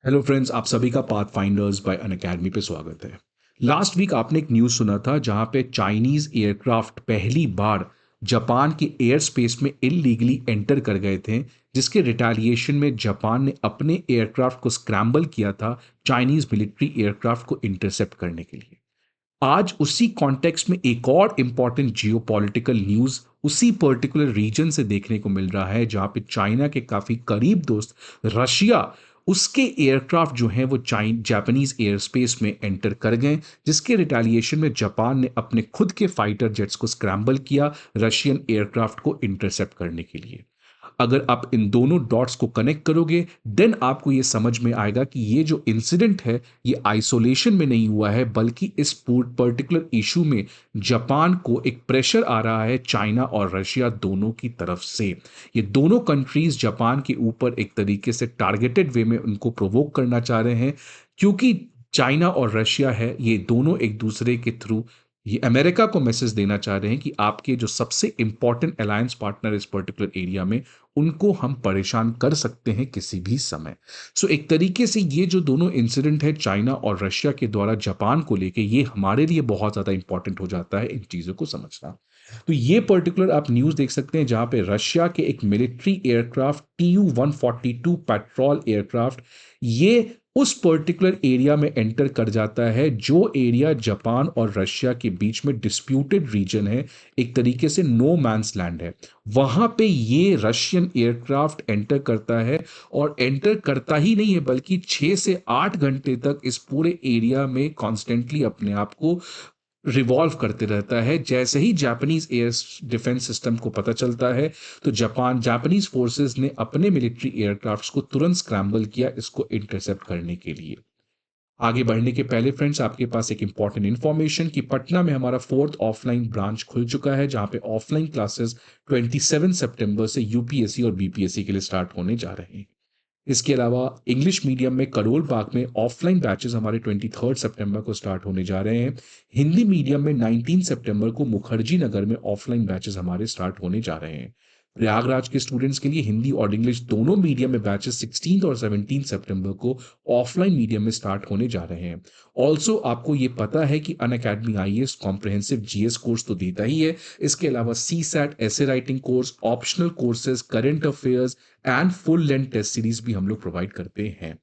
Hello friends, आप सभी का पाथ फाइंडर्स बाय अनअकैडमी पे स्वागत है। लास्ट वीक आपने एक न्यूज़ सुना था जहां पे चाइनीज एयरक्राफ्ट पहली बार जापान के एयर स्पेस में इलीगली एंटर कर गए थे, जिसके रिटेलिएशन में जापान ने अपने एयरक्राफ्ट को स्क्रैम्बल किया था चाइनीज मिलिट्री एयरक्राफ्ट को इंटरसेप्ट करने के लिए। आज उसी कॉन्टेक्स्ट में एक और इंपॉर्टेंट जियोपॉलिटिकल न्यूज़ उसी पर्टिकुलर रीजन से देखने को मिल रहा है जहां पे चाइना के काफ़ी करीब दोस्त रशिया उसके एयरक्राफ्ट जो हैं वो चाइन जापानीज एयर स्पेस में एंटर कर गए, जिसके रिटेलिएशन में जापान ने अपने खुद के फाइटर जेट्स को स्क्रैम्बल किया रशियन एयरक्राफ्ट को इंटरसेप्ट करने के लिए। अगर आप इन दोनों डॉट्स को कनेक्ट करोगे देन आपको ये समझ में आएगा कि ये जो इंसिडेंट है ये आइसोलेशन में नहीं हुआ है, बल्कि इस पर्टिकुलर इशू में जापान को एक प्रेशर आ रहा है चाइना और रशिया दोनों की तरफ से। ये दोनों कंट्रीज जापान के ऊपर एक तरीके से टारगेटेड वे में उनको प्रोवोक करना चाह रहे हैं, क्योंकि चाइना और रशिया है ये दोनों एक दूसरे के थ्रू ये अमेरिका को मैसेज देना चाह रहे हैं कि आपके जो सबसे इंपॉर्टेंट अलायंस पार्टनर इस पर्टिकुलर एरिया में उनको हम परेशान कर सकते हैं किसी भी समय। सो एक तरीके से ये जो दोनों इंसिडेंट है चाइना और रशिया के द्वारा जापान को लेके, ये हमारे लिए बहुत ज़्यादा इंपॉर्टेंट हो जाता है इन चीज़ों को समझना। तो ये पर्टिकुलर आप न्यूज़ देख सकते हैं जहां पे रशिया के एक military aircraft TU-142 petrol aircraft ये उस पर्टिकुलर एरिया में एंटर कर जाता है जो एरिया जापान और रशिया के बीच में डिस्प्यूटेड रीजन है, एक तरीके से नो मैंस लैंड है। वहां पे ये रशियन एयरक्राफ्ट एंटर करता है और एंटर करता ही नहीं है बल्कि 6 से 8 घंटे तक इस पूरे एरिया में कॉन्स्टेंटली अपने आप को रिवॉल्व करते रहता है। जैसे ही जापानीज एयर डिफेंस सिस्टम को पता चलता है तो जापानीज फोर्सेस ने अपने मिलिट्री एयरक्राफ्ट्स को तुरंत स्क्रैम्बल किया इसको इंटरसेप्ट करने के लिए। आगे बढ़ने के पहले फ्रेंड्स आपके पास एक इंपॉर्टेंट इन्फॉर्मेशन कि पटना में हमारा फोर्थ ऑफलाइन ब्रांच खुल चुका है जहां पे ऑफलाइन क्लासेस 27 सितंबर से यूपीएससी और बीपीएससी के लिए स्टार्ट होने जा रहे हैं। इसके अलावा इंग्लिश मीडियम में करोल बाग में ऑफलाइन बैचेस हमारे 23 सितंबर को स्टार्ट होने जा रहे हैं। हिंदी मीडियम में 19 सितंबर को मुखर्जी नगर में ऑफलाइन बैचेस हमारे स्टार्ट होने जा रहे हैं। प्रयागराज के स्टूडेंट्स के लिए हिंदी और इंग्लिश दोनों मीडियम में बैचेस 16 और 17 सितंबर को ऑफलाइन मीडियम में स्टार्ट होने जा रहे हैं। ऑल्सो आपको ये पता है कि Unacademy IAS comprehensive GS course तो देता ही है, इसके अलावा CSAT essay writing course, optional courses, current affairs and full length test series भी हम लोग प्रोवाइड करते हैं।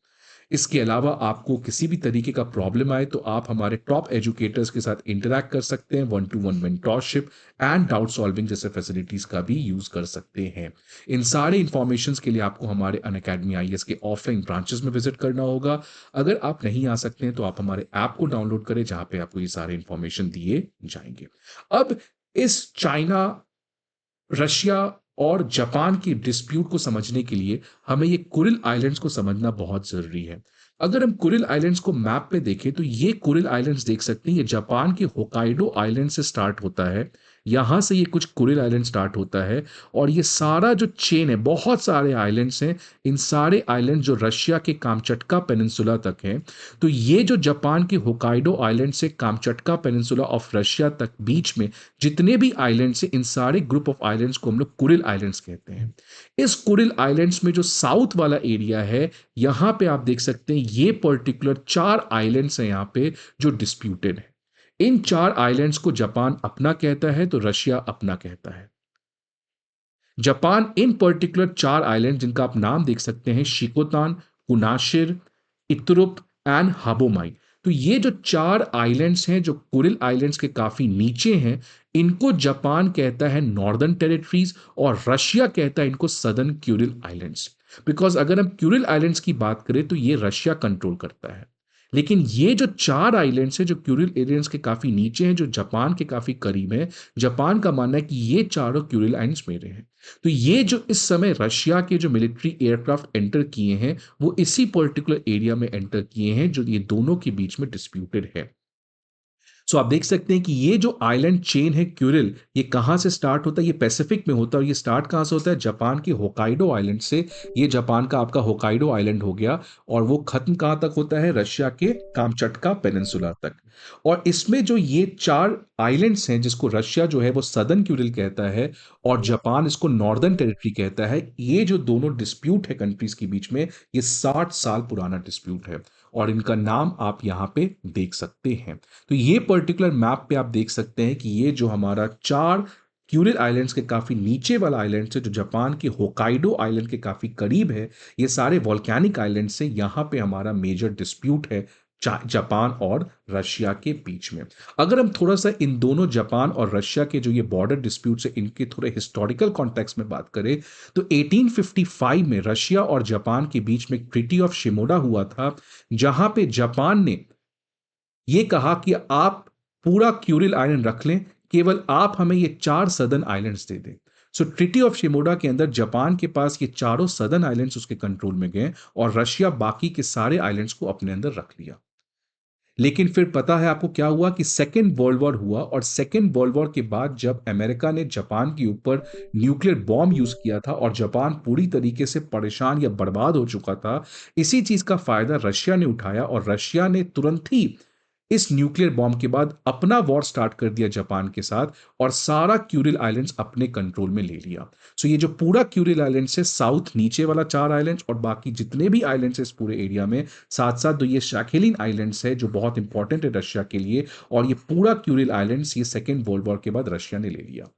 इसके अलावा आपको किसी भी तरीके का प्रॉब्लम आए तो आप हमारे टॉप एजुकेटर्स के साथ इंटरैक्ट कर सकते हैं, 1-to-1 mentorship and doubt solving जैसे फैसिलिटीज का भी यूज कर सकते हैं। इन सारे इंफॉर्मेशन के लिए आपको हमारे अनअकैडमी आईएएस के ऑफलाइन ब्रांचेस में विजिट करना होगा। अगर आप नहीं आ सकते हैं तो आप हमारे ऐप को डाउनलोड करें जहां पे आपको ये सारे इंफॉर्मेशन दिए जाएंगे। अब इस चाइना, रशिया और जापान की डिस्प्यूट को समझने के लिए हमें ये कुरिल आइलैंड्स को समझना बहुत जरूरी है। अगर हम कुरिल आइलैंड्स को मैप पे देखें तो ये कुरिल आइलैंड्स देख सकते हैं, ये जापान के होकाइडो आइलैंड से स्टार्ट होता है। यहां से ये कुछ कुरिल आइलैंड स्टार्ट होता है और ये सारा जो चेन है, बहुत सारे आइलैंड्स हैं। इन सारे आइलैंड जो रशिया के कामचटका पेनिनसुला तक हैं। तो ये जो जापान के होकाइडो आइलैंड से कामचटका पेनिनसुला ऑफ रशिया तक बीच में जितने भी आइलैंड्स हैं, इन सारे ग्रुप ऑफ आइलैंड्स को हम लोग कुरिल आइलैंड्स कहते हैं। इस कुरिल आइलैंड्स में जो साउथ वाला एरिया है, यहां पे आप देख सकते हैं ये पर्टिकुलर 4 आइलैंड्स हैं यहां पे जो डिस्प्यूटेड है। इन 4 आइलैंड्स को जापान अपना कहता है तो रशिया अपना कहता है। जापान इन पर्टिकुलर 4 आइलैंड जिनका आप नाम देख सकते हैं, शिकोतान, कुनाशिर, इतुरुप एंड हाबोमाई। तो ये जो 4 आइलैंड्स हैं जो कुरिल आइलैंड्स के काफी नीचे हैं, इनको जापान कहता है नॉर्दर्न टेरिटरीज और रशिया कहता है इनको सदर्न क्यूरिल आइलैंड्स। बिकॉज अगर हम क्यूरिल आइलैंड्स की बात करें तो ये रशिया कंट्रोल करता है, लेकिन ये जो 4 आइलैंड्स हैं जो क्यूरिल आइलैंड्स के काफी नीचे हैं, जो जापान के काफी करीब है, जापान का मानना है कि ये चारों क्यूरिल आइलैंड्स मेरे हैं। तो ये जो इस समय रशिया के जो मिलिट्री एयरक्राफ्ट एंटर किए हैं वो इसी पर्टिकुलर एरिया में एंटर किए हैं जो ये दोनों के बीच में डिस्प्यूटेड है। सो आप देख सकते हैं कि ये जो आइलैंड चेन है क्यूरिल, ये कहाँ से स्टार्ट होता है? ये पैसिफिक में होता है और ये स्टार्ट कहाँ से होता है? जापान के होकाइडो आइलैंड से। ये जापान का आपका होकाइडो आइलैंड हो गया और वो खत्म कहाँ तक होता है? रशिया के कामचटका पेनिनसुला तक। और इसमें जो ये 4 आइलैंड्स हैं जिसको रशिया जो है वो सदर्न क्यूरिल कहता है और जापान इसको नॉर्दर्न टेरिटरी कहता है। ये जो दोनों डिस्प्यूट है कंट्रीज के बीच में, ये 60 साल पुराना डिस्प्यूट है और इनका नाम आप यहाँ पे देख सकते हैं। तो ये पर्टिकुलर मैप पे आप देख सकते हैं कि ये जो हमारा 4 क्यूरिल आइलैंड्स के काफी नीचे वाला आइलैंड है जो जापान के होकाइडो आइलैंड के काफी करीब है, ये सारे वॉल्केनिक आइलैंड्स से यहाँ पे हमारा मेजर डिस्प्यूट है जापान और रशिया के बीच में। अगर हम थोड़ा सा इन दोनों जापान और रशिया के जो ये बॉर्डर डिस्प्यूट्स है इनके थोड़े हिस्टोरिकल कॉन्टेक्स्ट में बात करें तो 1855 में रशिया और जापान के बीच में ट्रीटी ऑफ शिमोडा हुआ था, जहां पे जापान ने ये कहा कि आप पूरा क्यूरिल आइलैंड रख लें, केवल आप हमें ये 4 सदर्न आइलैंड्स दे दें। सो ट्रीटी ऑफ शिमोडा के अंदर जापान के पास ये चारों सदर्न आइलैंड्स उसके कंट्रोल में गए और रशिया बाकी के सारे आइलैंड्स को अपने अंदर रख लिया। लेकिन फिर पता है आपको क्या हुआ कि सेकेंड वर्ल्ड वॉर हुआ और सेकेंड वर्ल्ड वॉर के बाद जब अमेरिका ने जापान के ऊपर न्यूक्लियर बॉम्ब यूज किया था और जापान पूरी तरीके से परेशान या बर्बाद हो चुका था, इसी चीज का फायदा रशिया ने उठाया और रशिया ने तुरंत ही इस न्यूक्लियर बॉम्ब के बाद अपना वॉर स्टार्ट कर दिया जापान के साथ और सारा क्यूरिल आइलैंड्स अपने कंट्रोल में ले लिया। सो ये जो पूरा क्यूरिल आइलैंड्स है, साउथ नीचे वाला 4 आइलैंड्स और बाकी जितने भी आइलैंड्स है इस पूरे एरिया में, साथ साथ जो ये शैखेलिन आइलैंड्स है जो बहुत इंपॉर्टेंट है रशिया के लिए, और ये पूरा क्यूरिल आइलैंड्स ये सेकेंड वर्ल्ड वॉर के बाद रशिया ने ले लिया।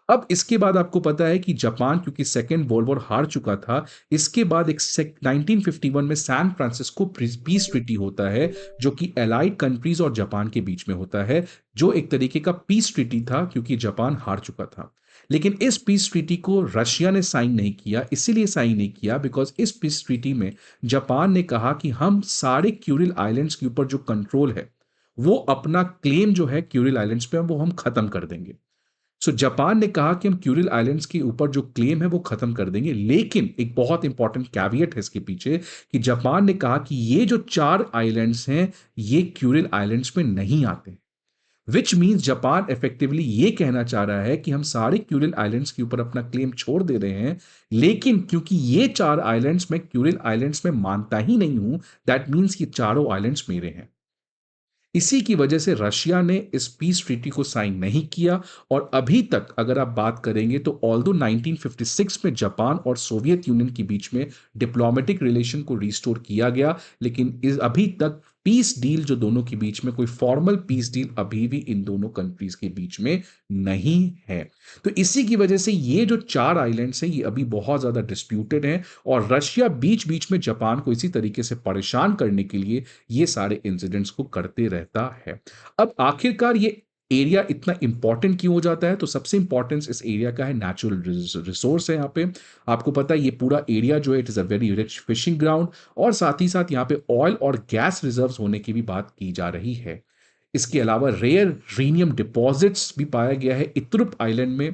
अब इसके बाद आपको पता है कि जापान क्योंकि सेकेंड वर्ल्ड वॉर हार चुका था, इसके बाद एक 1951 में सैन फ्रांसिस्को पीस ट्रीटी होता है जो कि एलाइड कंट्रीज और जापान के बीच में होता है, जो एक तरीके का पीस ट्रीटी था क्योंकि जापान हार चुका था। लेकिन इस पीस ट्रीटी को रशिया ने साइन नहीं किया, इसीलिए साइन नहीं किया बिकॉज इस पीस ट्रीटी में जापान ने कहा कि हम सारे क्यूरिल आइलैंड्स के ऊपर जो कंट्रोल है वो अपना क्लेम जो है क्यूरिल आइलैंड्स पे वो हम खत्म कर देंगे। सो जापान ने कहा कि हम क्यूरिल आइलैंड्स के ऊपर जो क्लेम है वो खत्म कर देंगे, लेकिन एक बहुत इंपॉर्टेंट कैविएट है इसके पीछे कि जापान ने कहा कि ये जो 4 आइलैंड्स हैं ये क्यूरिल आइलैंड्स में नहीं आते। विच मीन्स जापान इफेक्टिवली ये कहना चाह रहा है कि हम सारे क्यूरिल आइलैंड्स के ऊपर अपना क्लेम छोड़ दे रहे हैं, लेकिन क्योंकि ये 4 आइलैंड्स मैं क्यूरिल आइलैंड्स में मानता ही नहीं हूं, दैट मीन्स ये चारों आइलैंड्स मेरे हैं। इसी की वजह से रशिया ने इस पीस ट्रीटी को साइन नहीं किया और अभी तक अगर आप बात करेंगे तो ऑल्दो 1956 में जापान और सोवियत यूनियन के बीच में डिप्लोमेटिक रिलेशन को रिस्टोर किया गया, लेकिन इस अभी तक पीस डील जो दोनों के बीच में कोई फॉर्मल पीस डील अभी भी इन दोनों कंट्रीज के बीच में नहीं है। तो इसी की वजह से ये जो 4 आइलैंड्स हैं ये अभी बहुत ज्यादा डिस्प्यूटेड हैं और रशिया बीच बीच में जापान को इसी तरीके से परेशान करने के लिए ये सारे इंसिडेंट्स को करते रहता है। अब आखिरकार ये एरिया इतना इंपॉर्टेंट क्यों हो जाता है? तो सबसे इंपॉर्टेंस इस एरिया का है नेचुरल रिसोर्स है यहाँ पे। आपको पता है ये पूरा एरिया जो है it is a very rich fishing ground और साथ ही साथ यहाँ पे ऑयल और गैस रिजर्व्स होने की भी बात की जा रही है। इसके अलावा रेयर रीनियम डिपॉजिट्स भी पाया गया है इत्रुप आइलैंड में।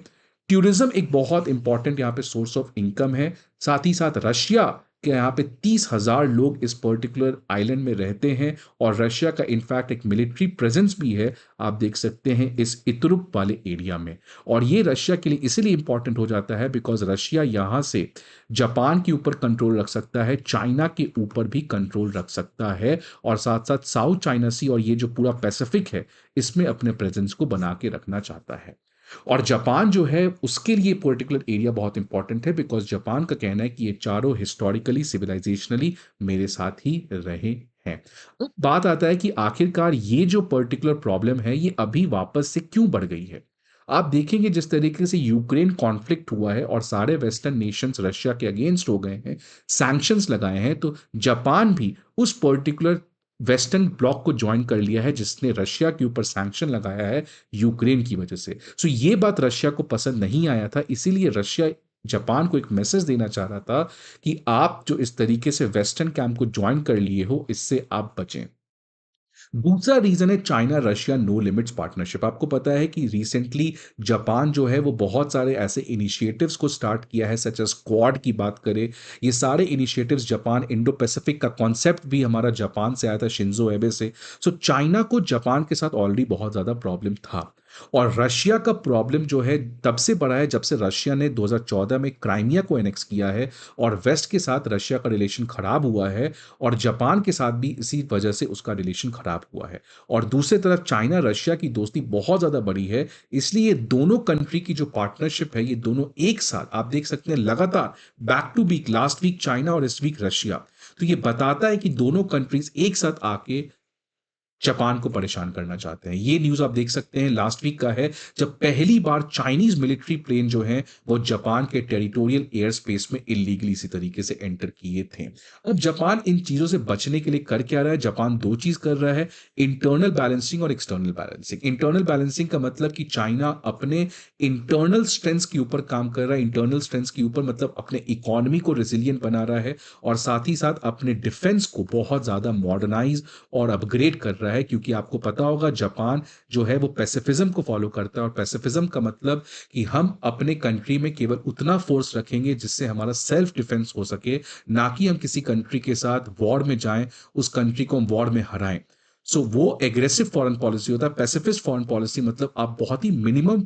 टूरिज्म एक बहुत इंपॉर्टेंट यहाँ पे सोर्स ऑफ इनकम है। साथ ही साथ रशिया के यहाँ पे 30,000 लोग इस पर्टिकुलर आइलैंड में रहते हैं और रशिया का इनफैक्ट एक मिलिट्री प्रेजेंस भी है, आप देख सकते हैं इस इतरुप वाले एरिया में। और ये रशिया के लिए इसलिए इंपॉर्टेंट हो जाता है बिकॉज रशिया यहाँ से जापान के ऊपर कंट्रोल रख सकता है, चाइना के ऊपर भी कंट्रोल रख सकता है और साथ साथ साउथ चाइना सी और ये जो पूरा पैसिफिक है इसमें अपने प्रेजेंस को बना के रखना चाहता है। और जापान जो है उसके लिए पर्टिकुलर एरिया बहुत इंपॉर्टेंट है बिकॉज जापान का कहना है कि ये चारों हिस्टोरिकली सिविलाइजेशनली मेरे साथ ही रहे हैं। अब बात आता है कि आखिरकार ये जो पर्टिकुलर प्रॉब्लम है ये अभी वापस से क्यों बढ़ गई है? आप देखेंगे जिस तरीके से यूक्रेन कॉन्फ्लिक्ट हुआ है और सारे वेस्टर्न नेशंस रशिया के अगेंस्ट हो गए हैं, सैंक्शंस लगाए हैं, तो जापान भी उस पर्टिकुलर वेस्टर्न ब्लॉक को ज्वाइन कर लिया है जिसने रशिया के ऊपर सैंक्शन लगाया है यूक्रेन की वजह से। सो ये बात रशिया को पसंद नहीं आया था, इसीलिए रशिया जापान को एक मैसेज देना चाह रहा था कि आप जो इस तरीके से वेस्टर्न कैंप को ज्वाइन कर लिए हो इससे आप बचें। दूसरा रीजन है China Russia no limits partnership. आपको पता है कि रिसेंटली जापान जो है वो बहुत सारे ऐसे इनिशिएटिव्स को स्टार्ट किया है, सच एज क्वाड की बात करें। ये सारे इनिशिएटिव्स जापान इंडो पैसिफिक का कॉन्सेप्ट भी हमारा जापान से आया था, शिंजो एबे से। सो चाइना को जापान के साथ ऑलरेडी बहुत ज्यादा प्रॉब्लम था। और रशिया का प्रॉब्लम जो है तब से बढ़ा है जब से रशिया ने 2014 में क्राइमिया को एनेक्स किया है, और वेस्ट के साथ रशिया का रिलेशन खराब हुआ है, और जापान के साथ भी इसी वजह से उसका रिलेशन खराब हुआ है। और दूसरी तरफ चाइना रशिया की दोस्ती बहुत ज्यादा बड़ी है, इसलिए ये दोनों कंट्री की जो पार्टनरशिप है, ये दोनों एक साथ आप देख सकते हैं लगातार back to week, last week China और इस वीक रशिया। तो ये बताता है कि दोनों कंट्रीज एक साथ आके जापान को परेशान करना चाहते हैं। ये न्यूज आप देख सकते हैं लास्ट वीक का है, जब पहली बार चाइनीज मिलिट्री प्लेन जो है वो जापान के टेरिटोरियल एयर स्पेस में इलीगली इसी तरीके से एंटर किए थे। अब जापान इन चीजों से बचने के लिए कर क्या रहा है? जापान दो चीज कर रहा है, इंटरनल बैलेंसिंग और एक्सटर्नल बैलेंसिंग। इंटरनल बैलेंसिंग का मतलब कि चाइना अपने इंटरनल स्ट्रेंथ्स के ऊपर काम कर रहा है। इंटरनल स्ट्रेंथ्स के ऊपर मतलब अपने इकोनॉमी को रेजिलियंट बना रहा है, और साथ ही साथ अपने डिफेंस को बहुत ज्यादा मॉडर्नाइज और अपग्रेड कर रहा है। क्योंकि आपको पता होगा जापान जो है वो पैसिफिज्म को फॉलो करता है, और पैसिफिज्म का मतलब कि हम अपने कंट्री में केवल उतना फोर्स रखेंगे जिससे हमारा सेल्फ डिफेंस हो सके, ना कि हम किसी कंट्री के साथ वॉर में जाएं, उस कंट्री को हम वॉर में हराएं। सो वो एग्रेसिव फॉरेन पॉलिसी होता है। पैसिफिस्ट फॉरेन पॉलिसी मतलब आप बहुत ही मिनिमम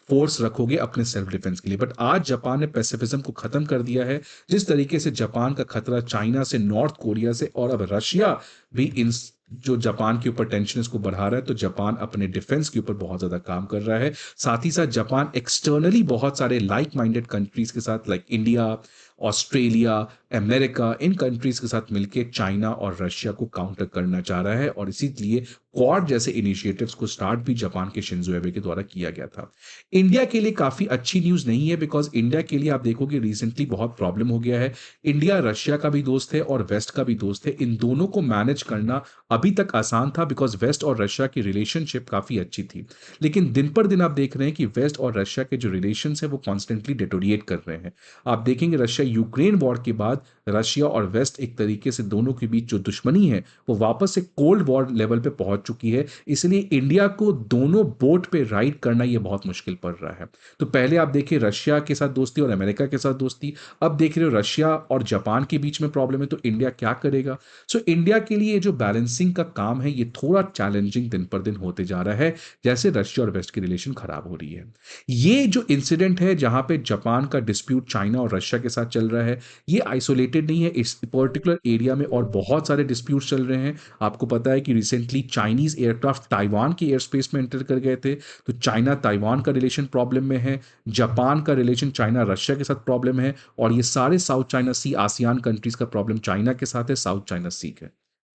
फोर्स रखोगे अपने सेल्फ डिफेंस के लिए। बट आज जापान ने पैसिफिज्म को खत्म कर दिया है। जिस तरीके से जापान का खतरा चाइना से, नॉर्थ कोरिया से, और अब रशिया भी इन जो जापान के ऊपर टेंशन इसको बढ़ा रहा है, तो जापान अपने डिफेंस के ऊपर बहुत ज्यादा काम कर रहा है। साथ ही साथ जापान एक्सटर्नली बहुत सारे लाइक माइंडेड कंट्रीज के साथ, लाइक इंडिया, ऑस्ट्रेलिया, अमेरिका, इन कंट्रीज के साथ मिलकर चाइना और रशिया को काउंटर करना चाह रहा है। और इसीलिए क्वाड जैसे इनिशिएटिव्स को स्टार्ट भी जापान के शिंजो एबे के द्वारा किया गया था। इंडिया के लिए काफी अच्छी न्यूज नहीं है, बिकॉज इंडिया के लिए आप देखोगे रिसेंटली बहुत प्रॉब्लम हो गया है। इंडिया रशिया का भी दोस्त है और वेस्ट का भी दोस्त है। इन दोनों को मैनेज करना अभी तक आसान था, बिकॉज वेस्ट और रशिया की रिलेशनशिप काफी अच्छी थी। लेकिन दिन पर दिन आप देख रहे हैं कि वेस्ट और रशिया के जो रिलेशन है वो कॉन्स्टेंटली डिटोरिएट कर रहे हैं। आप देखेंगे रशिया यूक्रेन वॉर के बाद रशिया और वेस्ट एक तरीके से दोनों के बीच जो दुश्मनी है वो वापस से कोल्ड वॉर लेवल पे पहुंच चुकी है। इसलिए इंडिया को दोनों बोट पे राइड करना ये बहुत मुश्किल पड़ रहा है। तो पहले आप देखिए रशिया के साथ दोस्ती और अमेरिका के साथ दोस्ती, अब देख रहे हो रशिया और जापान के बीच में प्रॉब्लम है, तो इंडिया क्या करेगा? सो इंडिया के लिए जो बैलेंसिंग का काम है ये थोड़ा चैलेंजिंग दिन पर दिन होते जा रहा है, जैसे रशिया और वेस्ट की रिलेशन खराब हो रही है। ये जो इंसिडेंट है जहां पे जापान का डिस्प्यूट चाइना और रशिया के साथ चल रहा है, ये आइसोलेटेड नहीं है। इस पर्टिकुलर एरिया में और बहुत सारे डिस्प्यूट चल रहे हैं। आपको पता है कि रिसेंटली चाइनीज एयरक्राफ्ट ताइवान के एयर स्पेस में एंटर कर गए थे, तो चाइना ताइवान का रिलेशन प्रॉब्लम में है। जापान का रिलेशन चाइना रशिया के साथ प्रॉब्लम है, और ये सारे साउथ चाइना सी आसियान कंट्रीज का प्रॉब्लम चाइना के साथ है, साउथ चाइना सी का।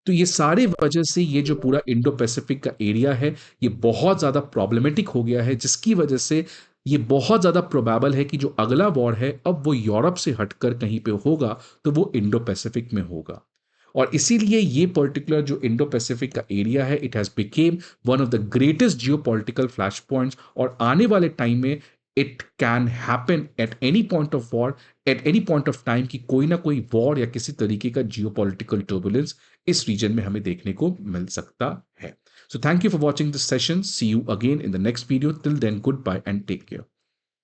तो ये सारे वजह से ये जो पूरा इंडो पैसिफिक का एरिया है ये बहुत ज्यादा प्रॉब्लमेटिक हो गया है, जिसकी वजह से ये बहुत ज्यादा प्रोबेबल है कि जो अगला वॉर है अब वो यूरोप से हटकर कहीं पे होगा, तो वो इंडो पैसिफिक में होगा। और इसीलिए ये पर्टिकुलर जो इंडो पैसिफिक का एरिया है it has became one of the greatest geopolitical flash points. और आने वाले टाइम में it can happen at any point of war, at any point of time, कि कोई ना कोई वॉर या किसी तरीके का जियोपॉलिटिकल टर्बुलेंस इस रीजन में हमें देखने को मिल सकता है। So thank you for watching this session. See you again in the next video. Till then, goodbye and take care.